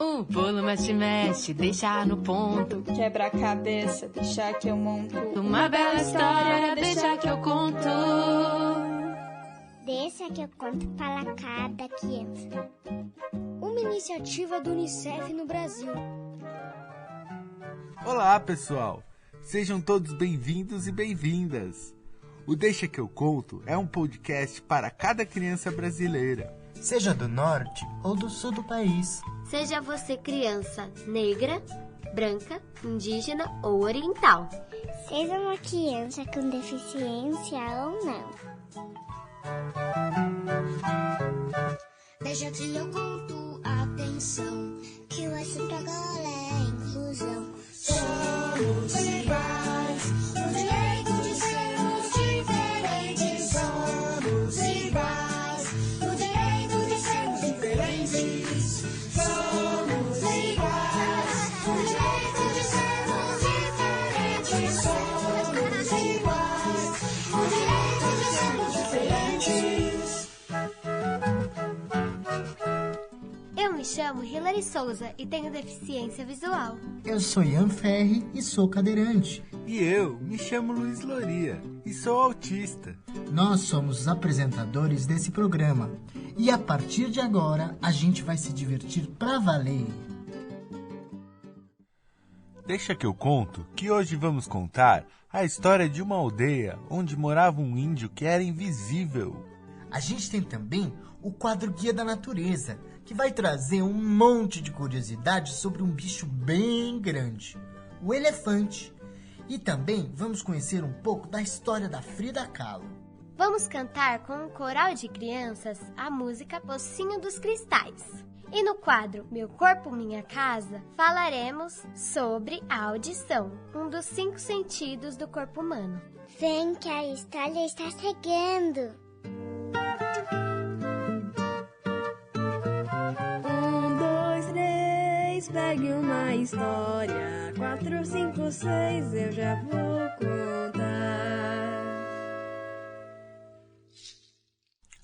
O bolo mexe, deixa no ponto. Quebra a cabeça, deixa que eu monto. Uma bela história, deixa que eu conto. Deixa que eu conto para cada criança. Uma iniciativa do Unicef no Brasil. Olá, pessoal! Sejam todos bem-vindos e bem-vindas. O Deixa que eu conto é um podcast para cada criança brasileira. Seja do norte ou do sul do país. Seja você criança negra, branca, indígena ou oriental. Seja uma criança com deficiência ou não. Deixa que eu conto, atenção, que o assunto agora é inclusão. Somos iguais, o direito de sermos diferentes. Somos iguais, o direito de sermos diferentes. Somos iguais, o direito de sermos diferentes. Somos iguais, o direito de sermos diferentes. Eu me chamo Hilary Souza e tenho deficiência visual. Eu sou Ian Ferri e sou cadeirante. E eu me chamo Luiz Loria e sou autista. Nós somos os apresentadores desse programa. E a partir de agora, a gente vai se divertir pra valer. Deixa que eu conto que hoje vamos contar a história de uma aldeia onde morava um índio que era invisível. A gente tem também o quadro Guia da Natureza, que vai trazer um monte de curiosidades sobre um bicho bem grande, o elefante. E também vamos conhecer um pouco da história da Frida Kahlo. Vamos cantar com um coral de crianças a música Pocinho dos Cristais. E no quadro Meu Corpo, Minha Casa, falaremos sobre a audição, um dos 5 sentidos do corpo humano. Vem que a história está chegando. 1, 2, 3, pegue uma história. 4, 5, 6, eu já vou contar.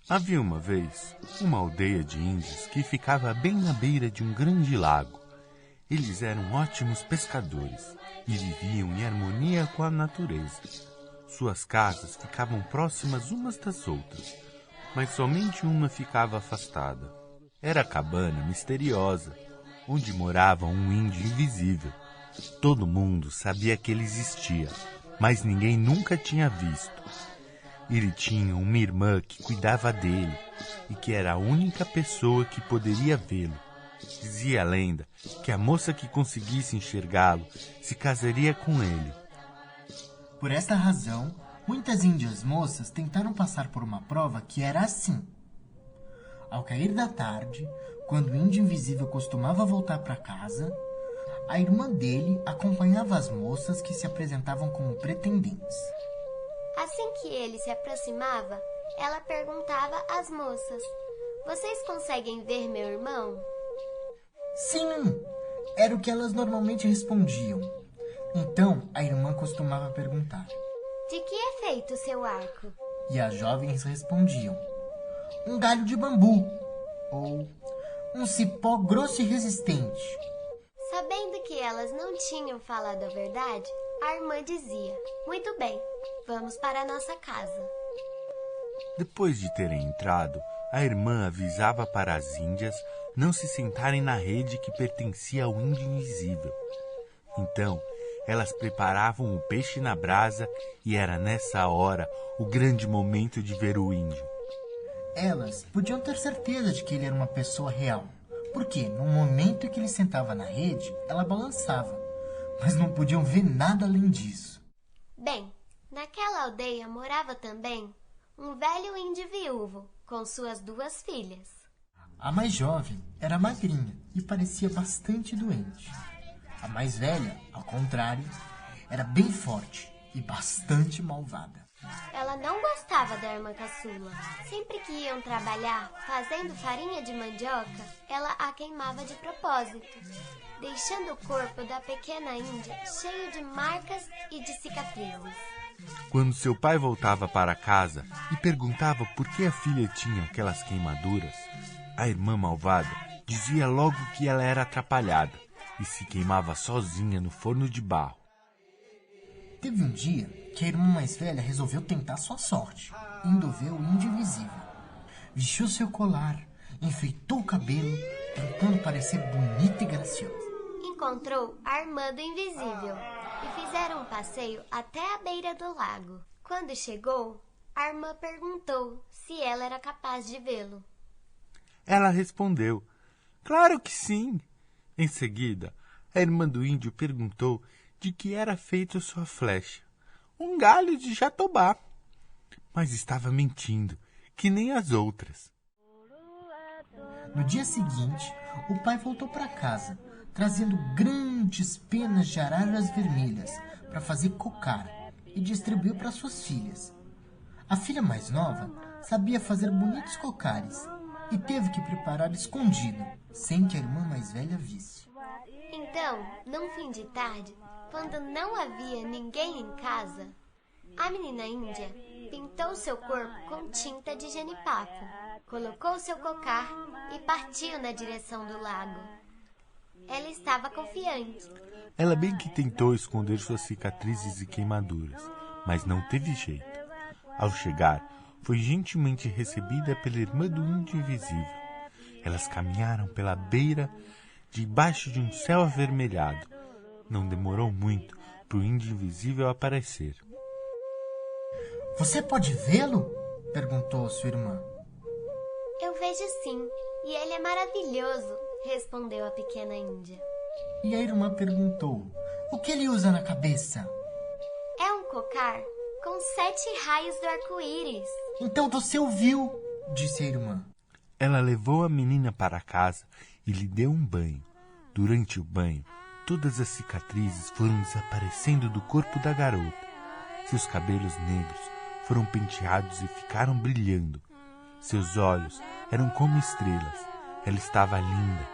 Havia uma vez uma aldeia de índios que ficava bem na beira de um grande lago. Eles eram ótimos pescadores e viviam em harmonia com a natureza. Suas casas ficavam próximas umas das outras, mas somente uma ficava afastada. Era a cabana misteriosa, onde morava um índio invisível. Todo mundo sabia que ele existia, mas ninguém nunca tinha visto. Ele tinha uma irmã que cuidava dele e que era a única pessoa que poderia vê-lo. Dizia a lenda que a moça que conseguisse enxergá-lo se casaria com ele. Por esta razão, muitas índias moças tentaram passar por uma prova que era assim. Ao cair da tarde, quando o índio invisível costumava voltar para casa, a irmã dele acompanhava as moças que se apresentavam como pretendentes. Assim que ele se aproximava, ela perguntava às moças: "Vocês conseguem ver meu irmão?" Sim, era o que elas normalmente respondiam. Então, a irmã costumava perguntar: "De que é feito seu arco?" E as jovens respondiam: "Um galho de bambu", ou "um cipó grosso e resistente". Sabendo que elas não tinham falado a verdade, a irmã dizia: "Muito bem, vamos para a nossa casa." Depois de terem entrado, a irmã avisava para as índias não se sentarem na rede que pertencia ao índio invisível. Então, elas preparavam o peixe na brasa e era nessa hora o grande momento de ver o índio. Elas podiam ter certeza de que ele era uma pessoa real, porque no momento em que ele sentava na rede, ela balançava, mas não podiam ver nada além disso. Bem, naquela aldeia morava também um velho índio viúvo com suas 2 filhas. A mais jovem era magrinha e parecia bastante doente. A mais velha, ao contrário, era bem forte e bastante malvada. Ela não gostava da irmã caçula. Sempre que iam trabalhar fazendo farinha de mandioca, ela a queimava de propósito, deixando o corpo da pequena índia cheio de marcas e de cicatrizes. Quando seu pai voltava para casa e perguntava por que a filha tinha aquelas queimaduras, a irmã malvada dizia logo que ela era atrapalhada e se queimava sozinha no forno de barro. Teve um dia que a irmã mais velha resolveu tentar sua sorte, indo ver o índio invisível. Vestiu seu colar, enfeitou o cabelo, tentando parecer bonita e graciosa. Encontrou a irmã do invisível e fizeram um passeio até a beira do lago. Quando chegou, a irmã perguntou se ela era capaz de vê-lo. Ela respondeu, claro que sim. Em seguida, a irmã do índio perguntou de que era feito sua flecha. Um galho de jatobá. Mas estava mentindo, que nem as outras. No dia seguinte, o pai voltou para casa, trazendo grandes penas de araras vermelhas para fazer cocar e distribuiu para suas filhas. A filha mais nova sabia fazer bonitos cocares e teve que preparar escondido, sem que a irmã mais velha visse. Então, num fim de tarde, quando não havia ninguém em casa, a menina índia pintou seu corpo com tinta de jenipapo, colocou seu cocar e partiu na direção do lago. Ela estava confiante. Ela bem que tentou esconder suas cicatrizes e queimaduras, mas não teve jeito. Ao chegar, foi gentilmente recebida pela irmã do índio invisível. Elas caminharam pela beira debaixo de um céu avermelhado. Não demorou muito para o índio invisível aparecer. Você pode vê-lo? Perguntou sua irmã. Eu vejo sim, e ele é maravilhoso, respondeu a pequena índia. E a irmã perguntou, o que ele usa na cabeça? É um cocar com 7 raios do arco-íris. Então você ouviu, disse a irmã. Ela levou a menina para casa e lhe deu um banho. Durante o banho, todas as cicatrizes foram desaparecendo do corpo da garota. Seus cabelos negros foram penteados e ficaram brilhando. Seus olhos eram como estrelas. Ela estava linda.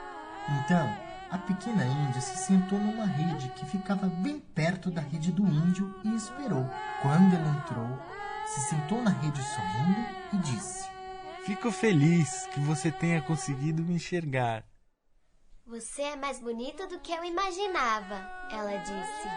Então, a pequena índia se sentou numa rede que ficava bem perto da rede do índio e esperou. Quando ela entrou, se sentou na rede sorrindo e disse: Fico feliz que você tenha conseguido me enxergar. Você é mais bonito do que eu imaginava, ela disse.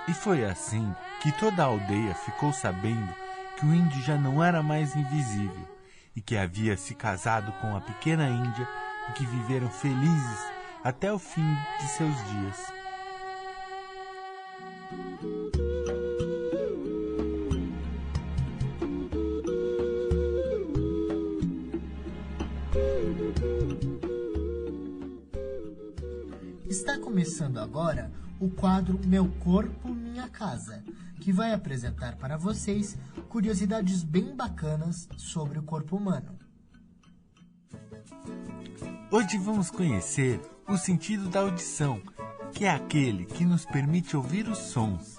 E foi assim que toda a aldeia ficou sabendo que o índio já não era mais invisível e que havia se casado com a pequena índia e que viveram felizes até o fim de seus dias. Está começando agora o quadro Meu Corpo, Minha Casa, que vai apresentar para vocês curiosidades bem bacanas sobre o corpo humano. Hoje vamos conhecer o sentido da audição, que é aquele que nos permite ouvir os sons.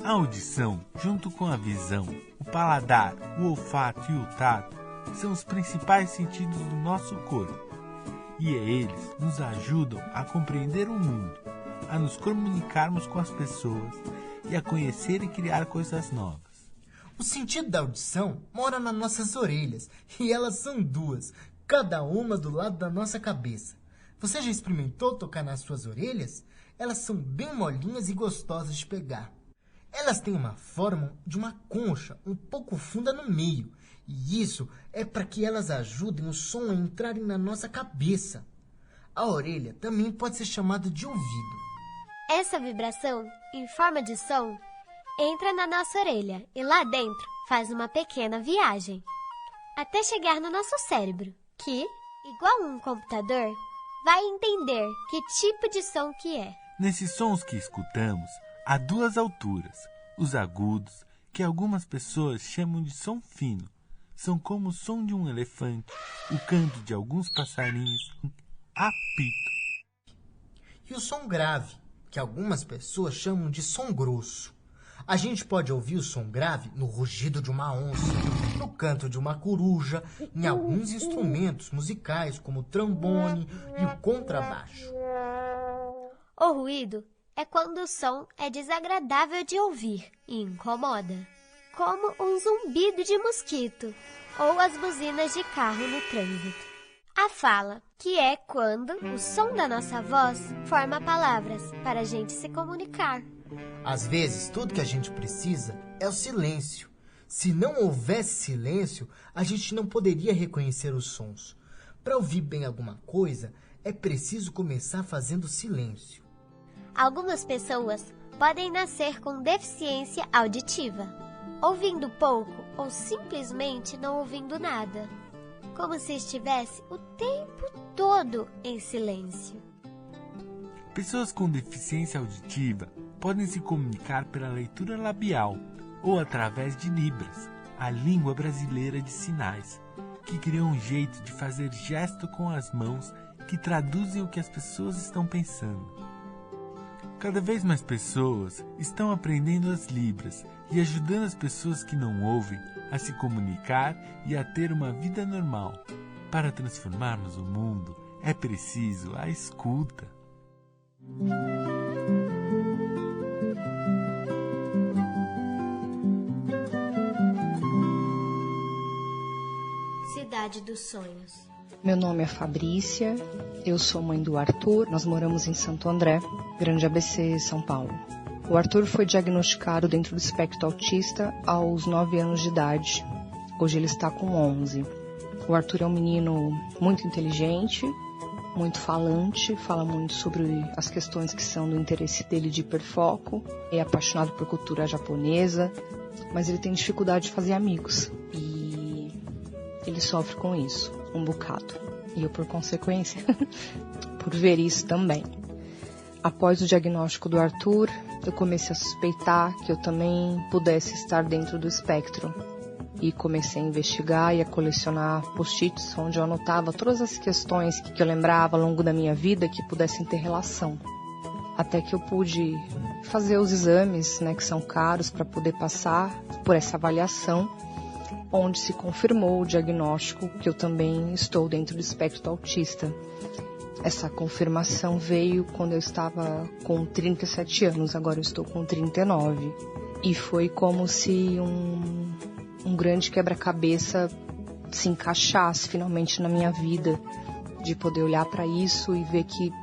A audição, junto com a visão, o paladar, o olfato e o tato, são os principais sentidos do nosso corpo. E eles nos ajudam a compreender o mundo, a nos comunicarmos com as pessoas e a conhecer e criar coisas novas. O sentido da audição mora nas nossas orelhas e elas são duas, cada uma do lado da nossa cabeça. Você já experimentou tocar nas suas orelhas? Elas são bem molinhas e gostosas de pegar. Elas têm uma forma de uma concha um pouco funda no meio. E isso é para que elas ajudem o som a entrarem na nossa cabeça. A orelha também pode ser chamada de ouvido. Essa vibração, em forma de som, entra na nossa orelha e lá dentro faz uma pequena viagem, até chegar no nosso cérebro, que, igual um computador, vai entender que tipo de som que é. Nesses sons que escutamos, há duas alturas. Os agudos, que algumas pessoas chamam de som fino, são como o som de um elefante, o canto de alguns passarinhos, um apito. E o som grave, que algumas pessoas chamam de som grosso. A gente pode ouvir o som grave no rugido de uma onça, no canto de uma coruja, em alguns instrumentos musicais, como o trombone e o contrabaixo. O ruído é quando o som é desagradável de ouvir e incomoda, como um zumbido de mosquito ou as buzinas de carro no trânsito. A fala, que é quando o som da nossa voz forma palavras para a gente se comunicar. Às vezes, tudo que a gente precisa é o silêncio. Se não houvesse silêncio, a gente não poderia reconhecer os sons. Para ouvir bem alguma coisa, é preciso começar fazendo silêncio. Algumas pessoas podem nascer com deficiência auditiva, ouvindo pouco ou simplesmente não ouvindo nada, como se estivesse o tempo todo em silêncio. Pessoas com deficiência auditiva podem se comunicar pela leitura labial ou através de Libras, a língua brasileira de sinais, que criou um jeito de fazer gesto com as mãos que traduzem o que as pessoas estão pensando. Cada vez mais pessoas estão aprendendo as Libras e ajudando as pessoas que não ouvem a se comunicar e a ter uma vida normal. Para transformarmos o mundo, é preciso a escuta. Cidade dos Sonhos. Meu nome é Fabrícia, eu sou mãe do Arthur, nós moramos em Santo André, Grande ABC, São Paulo. O Arthur foi diagnosticado dentro do espectro autista aos 9 anos de idade. Hoje ele está com 11. O Arthur é um menino muito inteligente, muito falante, fala muito sobre as questões que são do interesse dele de hiperfoco, é apaixonado por cultura japonesa, mas ele tem dificuldade de fazer amigos e ele sofre com isso um bocado. E eu, por consequência, por ver isso também. Após o diagnóstico do Arthur, eu comecei a suspeitar que eu também pudesse estar dentro do espectro. E comecei a investigar e a colecionar post-its onde eu anotava todas as questões que eu lembrava ao longo da minha vida que pudessem ter relação. Até que eu pude fazer os exames, que são caros, para poder passar por essa avaliação, onde se confirmou o diagnóstico que eu também estou dentro do espectro autista. Essa confirmação veio quando eu estava com 37 anos, agora eu estou com 39. E foi como se um grande quebra-cabeça se encaixasse finalmente na minha vida, de poder olhar para isso e ver que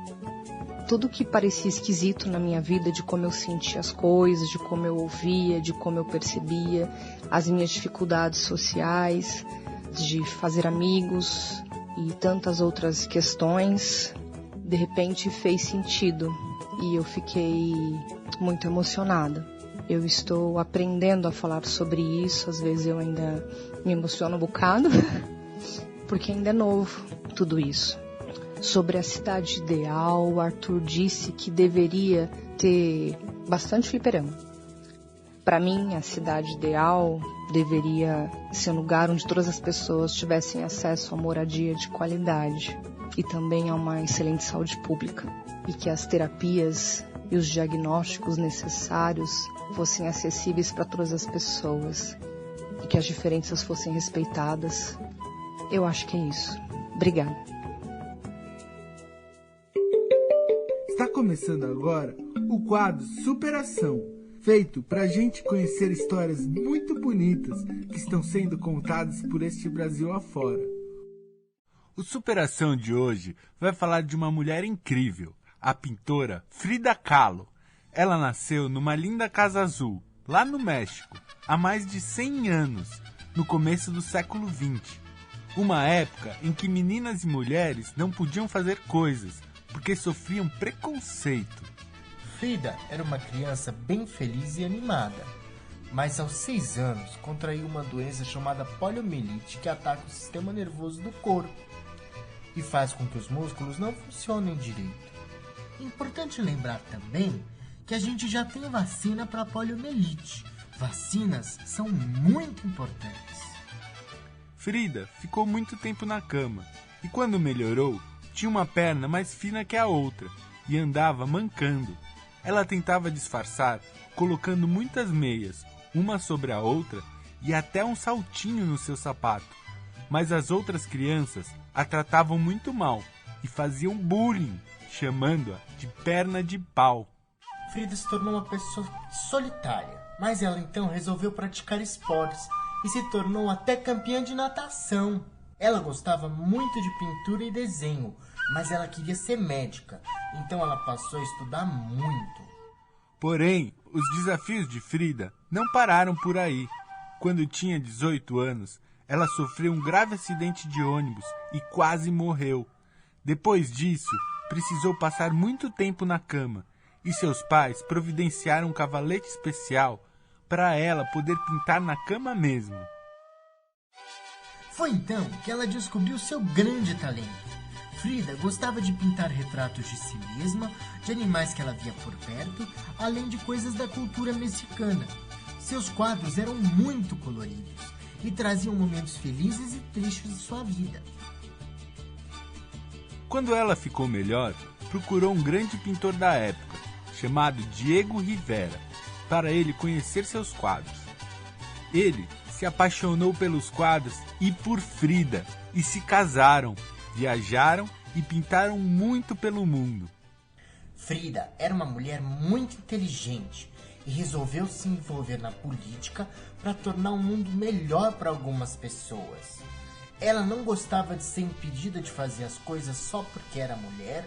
tudo que parecia esquisito na minha vida, de como eu sentia as coisas, de como eu ouvia, de como eu percebia, as minhas dificuldades sociais, de fazer amigos e tantas outras questões, de repente fez sentido e eu fiquei muito emocionada. Eu estou aprendendo a falar sobre isso, às vezes eu ainda me emociono um bocado, porque ainda é novo tudo isso. Sobre a cidade ideal, o Arthur disse que deveria ter bastante fliperama. Para mim, a cidade ideal deveria ser um lugar onde todas as pessoas tivessem acesso a moradia de qualidade e também a uma excelente saúde pública, e que as terapias e os diagnósticos necessários fossem acessíveis para todas as pessoas e que as diferenças fossem respeitadas. Eu acho que é isso. Obrigada. Está começando agora o quadro Superação, feito para a gente conhecer histórias muito bonitas que estão sendo contadas por este Brasil afora. O Superação de hoje vai falar de uma mulher incrível, a pintora Frida Kahlo. Ela nasceu numa linda casa azul, lá no México, há mais de 100 anos, no começo do século XX. Uma época em que meninas e mulheres não podiam fazer coisas, porque sofriam preconceito. Frida era uma criança bem feliz e animada, mas aos 6 anos contraiu uma doença chamada poliomielite que ataca o sistema nervoso do corpo e faz com que os músculos não funcionem direito. Importante lembrar também que a gente já tem vacina para a poliomielite. Vacinas são muito importantes. Frida ficou muito tempo na cama e quando melhorou, tinha uma perna mais fina que a outra e andava mancando. Ela tentava disfarçar, colocando muitas meias, uma sobre a outra, e até um saltinho no seu sapato. Mas as outras crianças a tratavam muito mal e faziam bullying, chamando-a de perna de pau. Frida se tornou uma pessoa solitária, mas ela então resolveu praticar esportes e se tornou até campeã de natação. Ela gostava muito de pintura e desenho, mas ela queria ser médica, então ela passou a estudar muito. Porém, os desafios de Frida não pararam por aí. Quando tinha 18 anos, ela sofreu um grave acidente de ônibus e quase morreu. Depois disso, precisou passar muito tempo na cama e seus pais providenciaram um cavalete especial para ela poder pintar na cama mesmo. Foi então que ela descobriu seu grande talento. Frida gostava de pintar retratos de si mesma, de animais que ela via por perto, além de coisas da cultura mexicana. Seus quadros eram muito coloridos e traziam momentos felizes e tristes de sua vida. Quando ela ficou melhor, procurou um grande pintor da época, chamado Diego Rivera, para ele conhecer seus quadros. Ele se apaixonou pelos quadros e por Frida, e se casaram, viajaram e pintaram muito pelo mundo. Frida era uma mulher muito inteligente e resolveu se envolver na política para tornar o mundo melhor para algumas pessoas. Ela não gostava de ser impedida de fazer as coisas só porque era mulher,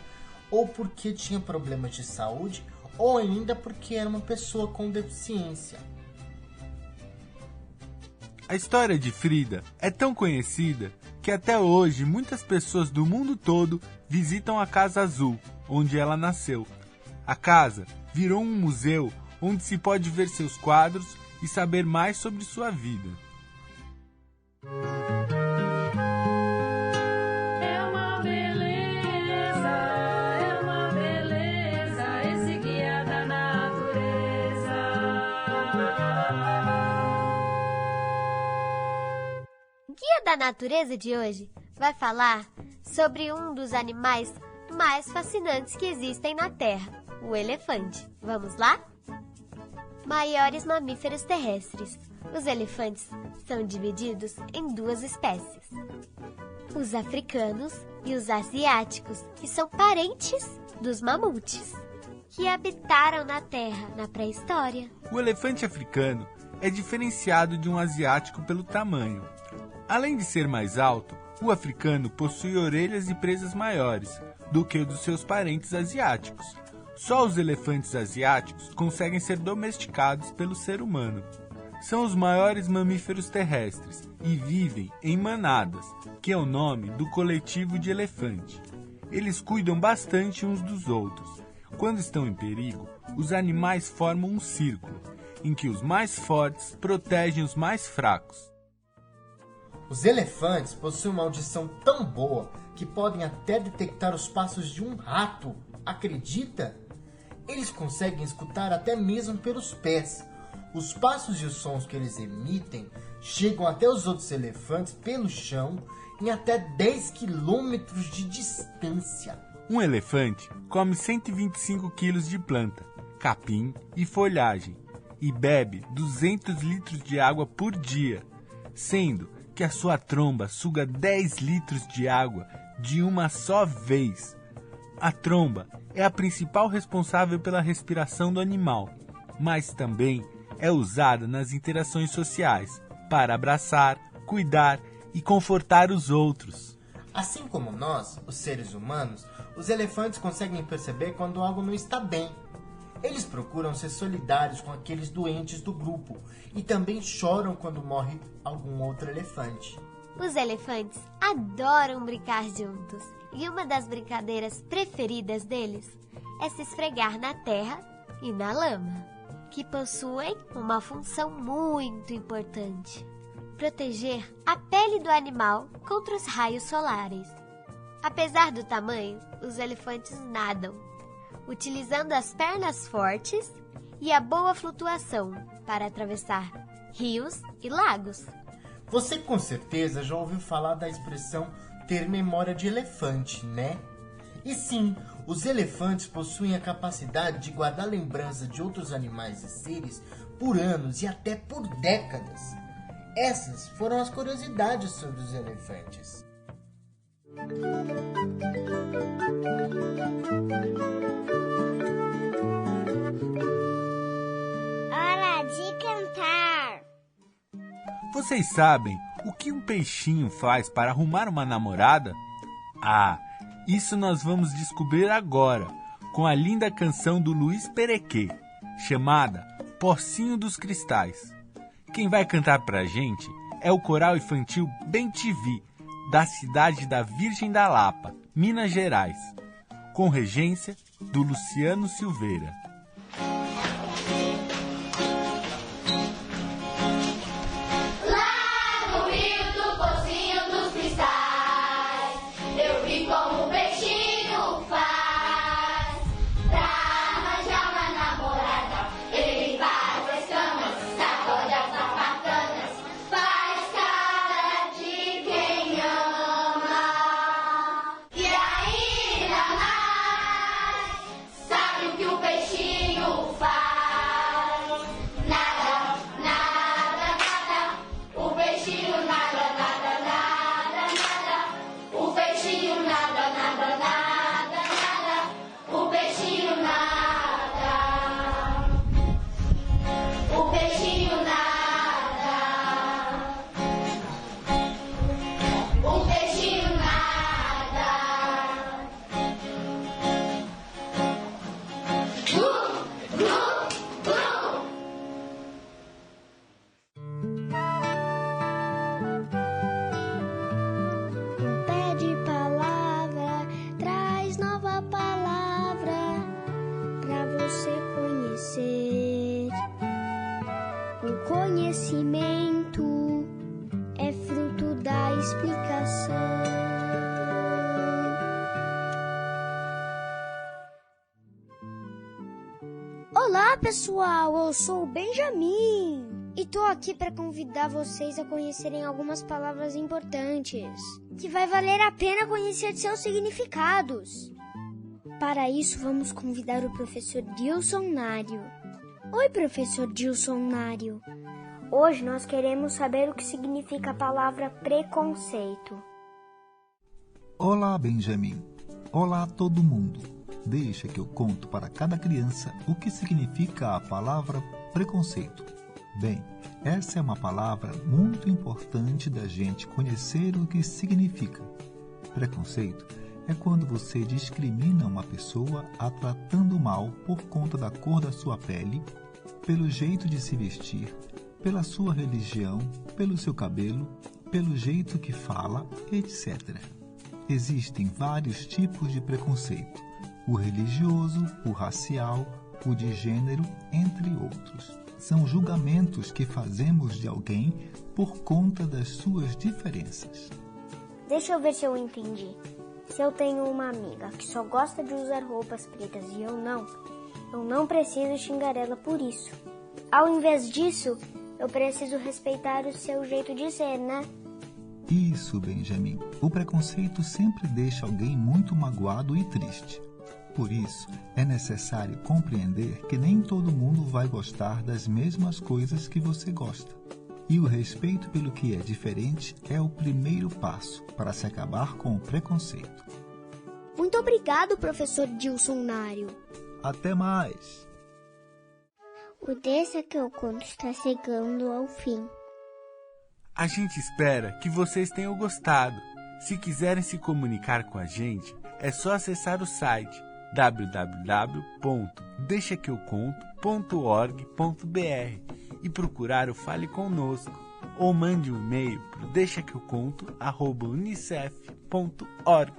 ou porque tinha problemas de saúde, ou ainda porque era uma pessoa com deficiência. A história de Frida é tão conhecida que até hoje muitas pessoas do mundo todo visitam a Casa Azul, onde ela nasceu. A casa virou um museu onde se pode ver seus quadros e saber mais sobre sua vida. É uma beleza, esse guia da natureza. O Guia da Natureza de hoje vai falar sobre um dos animais mais fascinantes que existem na Terra, o elefante. Vamos lá? Maiores mamíferos terrestres. Os elefantes são divididos em duas espécies: os africanos e os asiáticos, que são parentes dos mamutes, que habitaram na Terra na pré-história. O elefante africano é diferenciado de um asiático pelo tamanho. Além de ser mais alto, o africano possui orelhas e presas maiores do que o dos seus parentes asiáticos. Só os elefantes asiáticos conseguem ser domesticados pelo ser humano. São os maiores mamíferos terrestres e vivem em manadas, que é o nome do coletivo de elefante. Eles cuidam bastante uns dos outros. Quando estão em perigo, os animais formam um círculo, em que os mais fortes protegem os mais fracos. Os elefantes possuem uma audição tão boa que podem até detectar os passos de um rato. Acredita? Eles conseguem escutar até mesmo pelos pés. Os passos e os sons que eles emitem chegam até os outros elefantes pelo chão em até 10 quilômetros de distância. Um elefante come 125 quilos de planta, capim e folhagem e bebe 200 litros de água por dia, sendo que a sua tromba suga 10 litros de água de uma só vez. A tromba é a principal responsável pela respiração do animal, mas também é usada nas interações sociais para abraçar, cuidar e confortar os outros. Assim como nós, os seres humanos, os elefantes conseguem perceber quando algo não está bem. Eles procuram ser solidários com aqueles doentes do grupo e também choram quando morre algum outro elefante. Os elefantes adoram brincar juntos e uma das brincadeiras preferidas deles é se esfregar na terra e na lama, que possuem uma função muito importante: proteger a pele do animal contra os raios solares. Apesar do tamanho, os elefantes nadam, utilizando as pernas fortes e a boa flutuação para atravessar rios e lagos. Você com certeza já ouviu falar da expressão ter memória de elefante, né? E sim, os elefantes possuem a capacidade de guardar lembrança de outros animais e seres por anos e até por décadas. Essas foram as curiosidades sobre os elefantes. Hora de cantar. Vocês sabem o que um peixinho faz para arrumar uma namorada? Ah, isso nós vamos descobrir agora, com a linda canção do Luiz Perequê, chamada Pocinho dos Cristais. Quem vai cantar pra gente é o coral infantil Bem-te-vi, da cidade da Virgem da Lapa, Minas Gerais, com regência do Luciano Silveira. Conhecimento é fruto da explicação. Olá, pessoal! Eu sou o Benjamin e tô aqui para convidar vocês a conhecerem algumas palavras importantes que vai valer a pena conhecer seus significados. Para isso, vamos convidar o professor Dilson Nário. Oi, professor Dilson Nário. Hoje nós queremos saber o que significa a palavra preconceito. Olá, Benjamin. Olá, todo mundo. Deixa que eu conto para cada criança o que significa a palavra preconceito. Bem, essa é uma palavra muito importante da gente conhecer o que significa. Preconceito é quando você discrimina uma pessoa a tratando mal por conta da cor da sua pele, pelo jeito de se vestir, pela sua religião, pelo seu cabelo, pelo jeito que fala, etc. Existem vários tipos de preconceito: o religioso, o racial, o de gênero, entre outros. São julgamentos que fazemos de alguém por conta das suas diferenças. Deixa eu ver se eu entendi. Se eu tenho uma amiga que só gosta de usar roupas pretas e eu não preciso xingar ela por isso. Ao invés disso, eu preciso respeitar o seu jeito de ser, né? Isso, Benjamin. O preconceito sempre deixa alguém muito magoado e triste. Por isso, é necessário compreender que nem todo mundo vai gostar das mesmas coisas que você gosta. E o respeito pelo que é diferente é o primeiro passo para se acabar com o preconceito. Muito obrigado, professor Dilson Nário. Até mais! O Deixa que eu conto está chegando ao fim. A gente espera que vocês tenham gostado. Se quiserem se comunicar com a gente, é só acessar o site www.deixaqueuconto.org.br e procurar o Fale Conosco, ou mande um e-mail para o deixaqueuconto@unicef.org.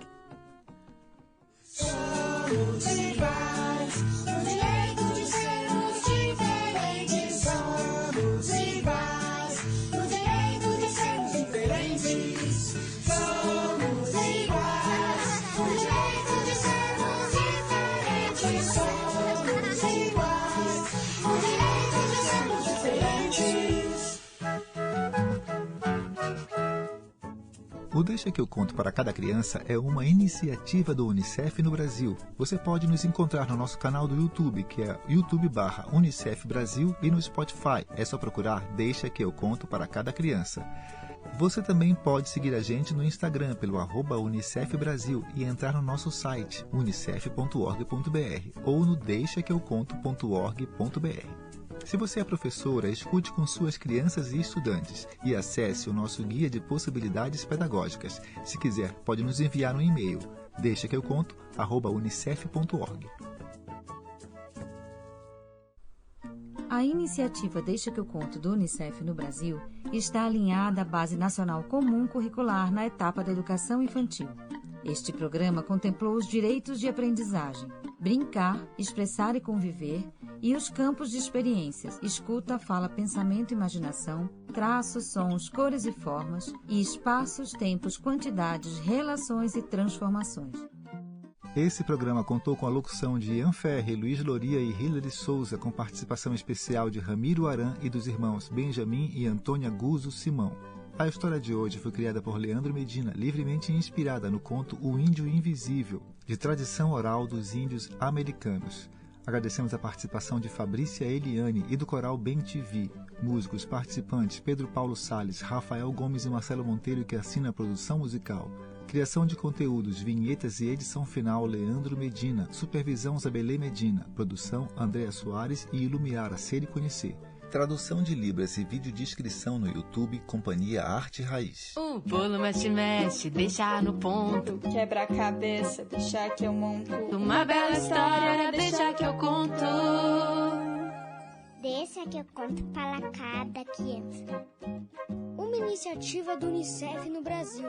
Somos iguais, no direito de sermos diferentes. Somos iguais, no direito de sermos diferentes. Somos iguais, no direito de sermos diferentes. Somos iguais, no direito de sermos diferentes. O Deixa que eu conto para cada criança é uma iniciativa do Unicef no Brasil. Você pode nos encontrar no nosso canal do YouTube, que é youtube.com/Unicef Brasil, e no Spotify. É só procurar Deixa que eu conto para cada criança. Você também pode seguir a gente no Instagram pelo @Unicef Brasil e entrar no nosso site unicef.org.br ou no deixaqueuconto.org.br. Se você é professora, escute com suas crianças e estudantes e acesse o nosso guia de possibilidades pedagógicas. Se quiser, pode nos enviar um e-mail. deixaqueuconto@unicef.org. A iniciativa Deixa que eu conto do Unicef no Brasil está alinhada à Base Nacional Comum Curricular na etapa da educação infantil. Este programa contemplou os direitos de aprendizagem, brincar, expressar e conviver, e os campos de experiências, escuta, fala, pensamento e imaginação, traços, sons, cores e formas, e espaços, tempos, quantidades, relações e transformações. Esse programa contou com a locução de Ian Ferre, Luiz Loria e Hilary Souza, com participação especial de Ramiro Aran e dos irmãos Benjamin e Antônia Guzzo Simão. A história de hoje foi criada por Leandro Medina, livremente inspirada no conto O Índio Invisível, de tradição oral dos índios americanos. Agradecemos a participação de Fabrícia Eliane e do coral Bem TV, músicos participantes Pedro Paulo Salles, Rafael Gomes e Marcelo Monteiro, que assina a produção musical. Criação de conteúdos, vinhetas e edição final Leandro Medina, supervisão Zabelê Medina, produção Andréa Soares e Ilumiar a Ser e Conhecer. Tradução de Libras e videodescrição no YouTube, Companhia Arte Raiz. O bolo mexe, deixa no ponto. Quebra a cabeça, deixa que eu monto. Uma bela história, deixa que eu conto. Deixa que eu conto para cada criança. Uma iniciativa do Unicef no Brasil.